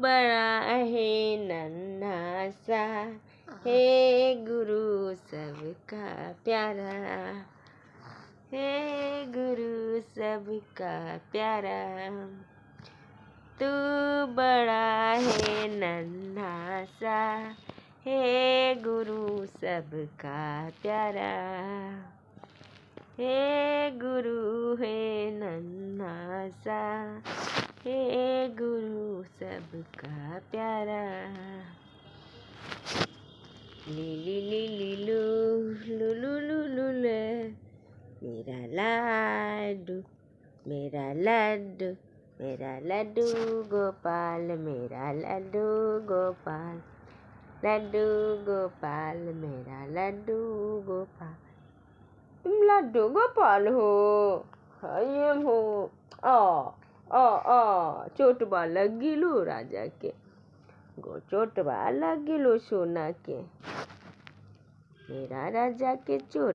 बड़ा है नन्हा सा, हे गुरु सबका प्यारा, हे गुरु सबका प्यारा। तू बड़ा है नन्हा सा, हे गुरु सबका प्यारा, हे गुरु है नन्हा सा, हे गुरु सबका प्यारा। लीली लीली लू लू लू लू लू ले, मेरा लड्डू मेरा लड्डू मेरा लड्डू गोपाल, मेरा लड्डू गोपाल, लड्डू गोपाल, मेरा लड्डू गोपाल। तुम लड्डू गोपाल हो? ये हो। चोटबा लग गिलो राजा के, चोटबा लग गिलो सोना के, मेरा राजा के चोट।